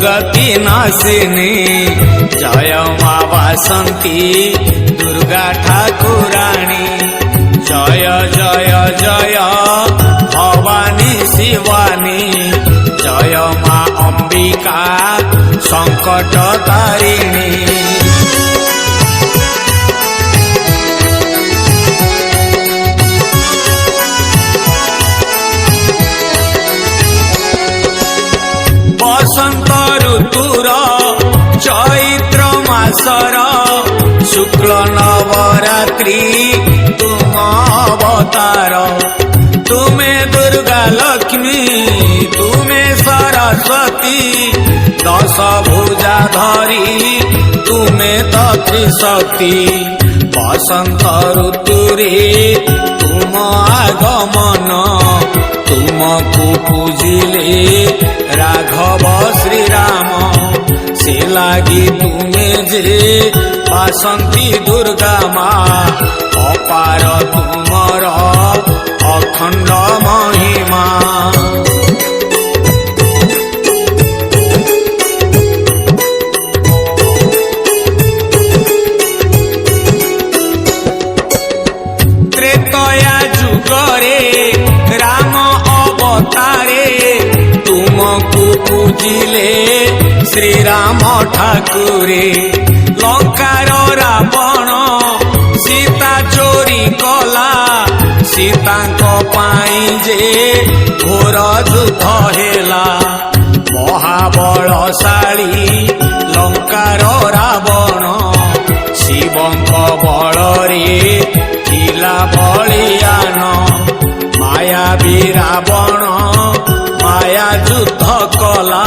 दुर्गति नाशिनी जय मा वासंती दुर्गा ठाकुराणी जय जय जय भवानी शिवानी जय मा अंबिका संकट तारिणी बसंत ऋतुर चैत्र मासर शुक्ल नवरात्रि तुम अवतार तुमे दुर्गा लक्ष्मी तुमे सरस्वती दश भुजा धरी तुमे तो त्रिशक्ति बसंत ऋतुरे तुम आगमन तुमको पूजिले राघव श्रीराम से लागी तुम्हें जे वासंती दुर्गा माँ अपार तुमर अखंड महिमा त्रेतया जुगरे राम अवतारे तुमको पूजिले श्रीराम ठाकुरे लंकार रावण सीता चोरी कला सीता पाई जे घोर युद्ध हेला महाबलशाली लंकार रावण शिवंक बलरे थिला बलियान मायावी रावण माया युद्ध कला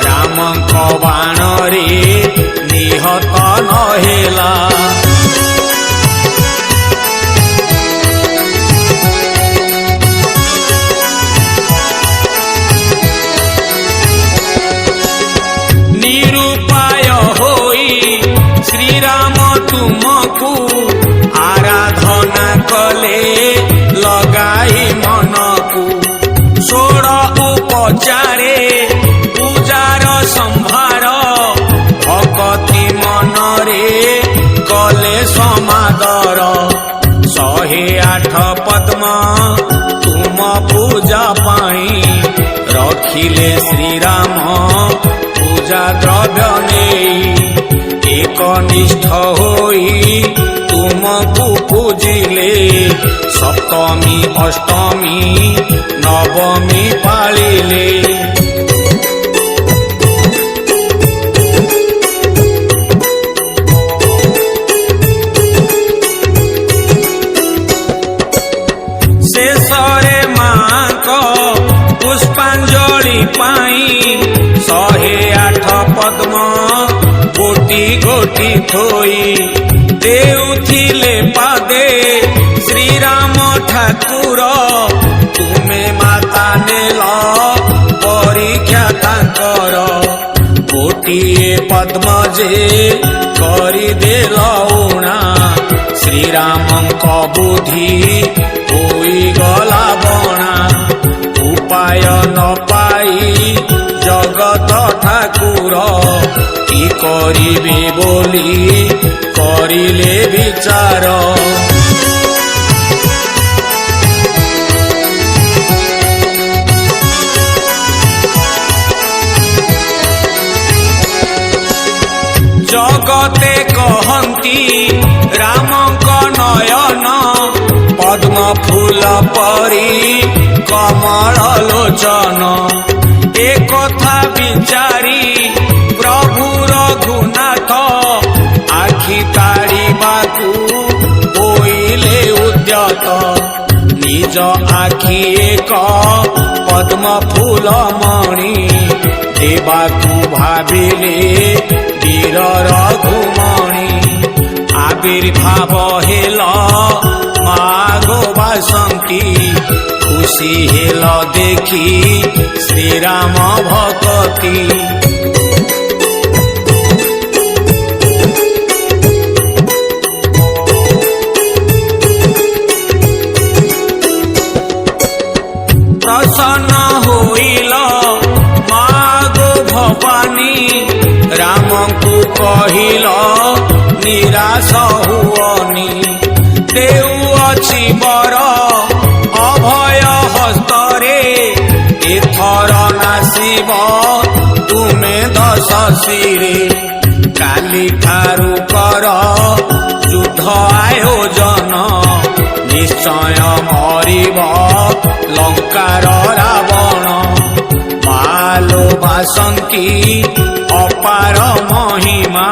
रामंक बाणरे निहत नहेला निरुपाय होई श्रीराम तुमको आराधना कले लगाई मनकू षोड़ उपचारे पूजार संभार भक्ति मनरे कले समादर 108 पद्म तुम पूजा पाई रखिले श्रीराम पूजा द्रव्य नहीं एक निष्ठ होई तुमको पूजिले सप्तमी अष्टमी नवमी पालिले शेषरे मांक पुष्पांजलि पाई 108 पद्म गोटी गोटी थोई देउथिले पादे श्रीराम ठाकुर तुमे माता नेल परीक्षा तांकर गोटिए पद्म जे करिदेल ऊणा श्रीरामंक बुद्धि होई गला बणा उपाय न पाई जगत ठाकुर की करिबे बोली करिले विचार जगते कहंती रामंक नयन पद्म फूल परी कमल लोचन एक कथा विचारी प्रभु रघुनाथ आखि ताड़ीबाकू होइले उद्यत निज आखि एक पद्म फूल मणि देबाकू भाविले वीर रघुमणि आविर्भाव हेल मागो वासंती खुशी हेल देखी श्रीराम भक्ति प्रसन्न होइल मागो भवा भवानी राम को कहिल निराश हुअनी देउअछि बर अभय हस्तरे एथर नासिब तुमे दश शिरे काली ठारू कर युद्ध आयोजन निश्चय मरिब लंकार रावण मालो बासंती अपार महिमा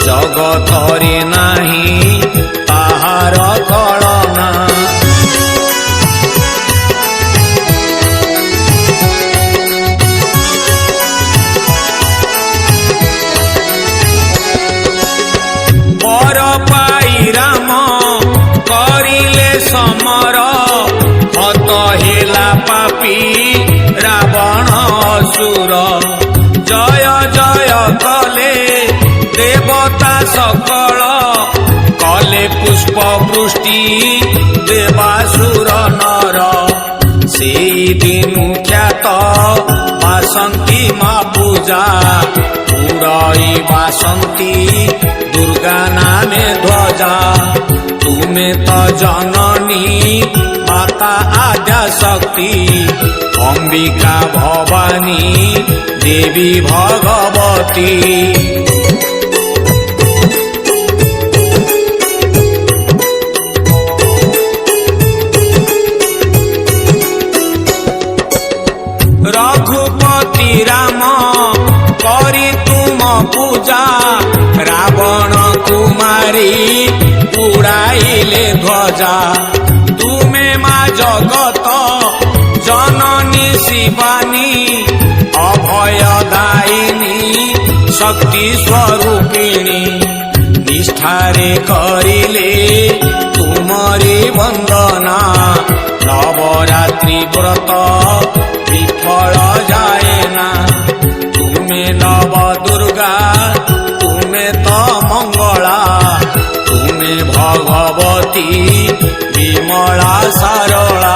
जगतरे नाही ताहार कळना बर पाई राम करिले समर हत हेला पापी रावण असुर जय जय कले देवता सकल कले पुष्प वृष्टि देवासुर नर सेई दिनु ख्यात बासंती मा पूजा उड़ई बासंती दुर्गा नामे ध्वजा तुमे तो जननी माता आद्या शक्ति अंबिका भवानी देवी भगवती रघुपति राम करी तुम पूजा रावण कुमारी उड़ाइले ध्वजा तुमे मा जगत जननी शिवानी अभयदायिनी शक्ति स्वरूपिणी निष्ठारे करिले तुमरी वंदना नवरात्रि व्रत विफल जाएना तुमे नव दुर्गा तुमे तो मंगला तुमे भगवती विमला सरला।